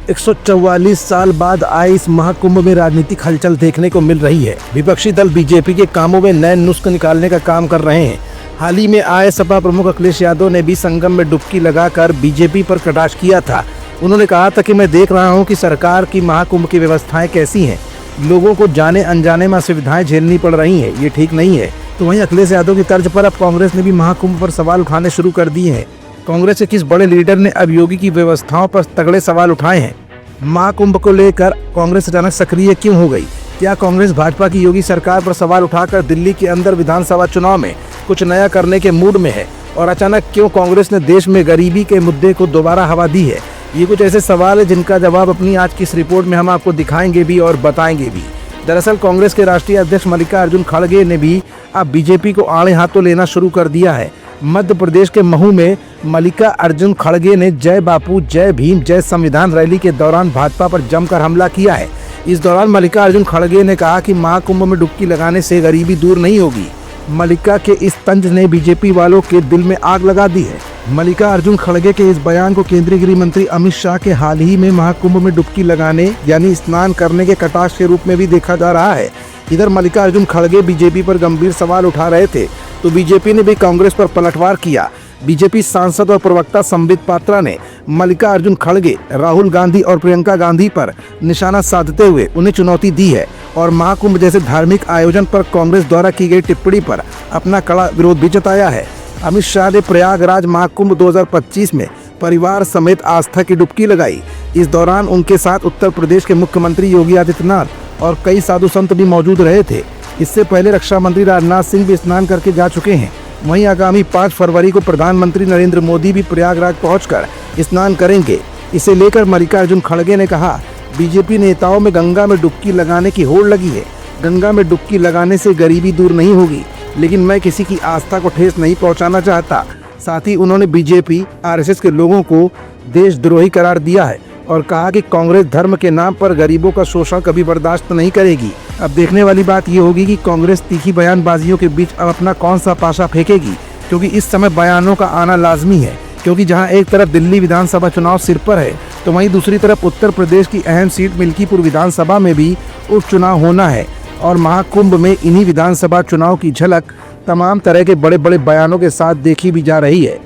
144 साल बाद आए इस महाकुंभ में राजनीतिक हलचल देखने को मिल रही है। विपक्षी दल बीजेपी के कामों में नए नुस्खे निकालने का काम कर रहे हैं। हाल ही में आए सपा प्रमुख अखिलेश यादव ने भी संगम में डुबकी लगाकर बीजेपी पर कटाक्ष किया था। उन्होंने कहा था कि मैं देख रहा हूं कि सरकार की महाकुंभ की व्यवस्थाएं कैसी हैं। लोगों को जाने अनजाने में असुविधाएं झेलनी पड़ रही हैं, ये ठीक नहीं है। तो वहीं अखिलेश यादव की तर्ज पर अब कांग्रेस ने भी महाकुंभ पर सवाल उठाने शुरू कर दिए हैं। कांग्रेस के किस बड़े लीडर ने अब योगी की व्यवस्थाओं पर तगड़े सवाल उठाए हैं? महाकुंभ को लेकर कांग्रेस अचानक सक्रिय क्यों हो गई? क्या कांग्रेस भाजपा की योगी सरकार पर सवाल उठाकर दिल्ली के अंदर विधानसभा चुनाव में कुछ नया करने के मूड में है? और अचानक क्यों कांग्रेस ने देश में गरीबी के मुद्दे को दोबारा हवा दी है? ये कुछ ऐसे सवाल है जिनका जवाब अपनी आज की इस रिपोर्ट में हम आपको दिखाएंगे भी और बताएंगे भी। दरअसल कांग्रेस के राष्ट्रीय अध्यक्ष मल्लिकार्जुन खड़गे ने भी अब बीजेपी को आड़े हाथों लेना शुरू कर दिया है। मध्य प्रदेश के महू में मल्लिकार्जुन खड़गे ने जय बापू, जय भीम, जय संविधान रैली के दौरान भाजपा पर जमकर हमला किया है। इस दौरान मल्लिकार्जुन खड़गे ने कहा कि महाकुंभ में डुबकी लगाने से गरीबी दूर नहीं होगी। मल्लिका के इस तंज ने बीजेपी वालों के दिल में आग लगा दी है। मल्लिकार्जुन खड़गे के इस बयान को केंद्रीय गृह मंत्री अमित शाह के हाल ही में महाकुंभ में डुबकी लगाने यानी स्नान करने के कटाक्ष के रूप में भी देखा जा रहा है। इधर मल्लिकार्जुन खड़गे बीजेपी पर गंभीर सवाल उठा रहे थे तो बीजेपी ने भी कांग्रेस पर पलटवार किया। बीजेपी सांसद और प्रवक्ता संबित पात्रा ने मल्लिकार्जुन खड़गे, राहुल गांधी और प्रियंका गांधी पर निशाना साधते हुए उन्हें चुनौती दी है और महाकुंभ जैसे धार्मिक आयोजन पर कांग्रेस द्वारा की गई टिप्पणी पर अपना कड़ा विरोध भी जताया है। अमित शाह ने प्रयागराज महाकुंभ 2025 में परिवार समेत आस्था की डुबकी लगाई। इस दौरान उनके साथ उत्तर प्रदेश के मुख्यमंत्री योगी आदित्यनाथ और कई साधु संत भी मौजूद रहे थे। इससे पहले रक्षा मंत्री राजनाथ सिंह भी स्नान करके जा चुके हैं। वहीं आगामी 5 फरवरी को प्रधानमंत्री नरेंद्र मोदी भी प्रयागराज पहुंचकर स्नान करेंगे। इसे लेकर मल्लिकार्जुन खड़गे ने कहा, बीजेपी नेताओं में गंगा में डुबकी लगाने की होड़ लगी है। गंगा में डुबकी लगाने से गरीबी दूर नहीं होगी, लेकिन मैं किसी की आस्था को ठेस नहीं पहुंचाना चाहता। साथ ही उन्होंने बीजेपी आरएसएस के लोगों को देशद्रोही करार दिया है और कहा कि कांग्रेस धर्म के नाम पर गरीबों का शोषण कभी बर्दाश्त नहीं करेगी। अब देखने वाली बात ये होगी कि कांग्रेस तीखी बयानबाजियों के बीच अब अपना कौन सा पासा फेंकेगी, क्योंकि इस समय बयानों का आना लाजमी है। क्योंकि जहां एक तरफ दिल्ली विधानसभा चुनाव सिर पर है तो वहीं दूसरी तरफ उत्तर प्रदेश की अहम सीट मिल्कीपुर विधानसभा में भी उपचुनाव होना है और महाकुंभ में इन्हीं विधानसभा चुनाव की झलक तमाम तरह के बड़े बड़े बयानों के साथ देखी भी जा रही है।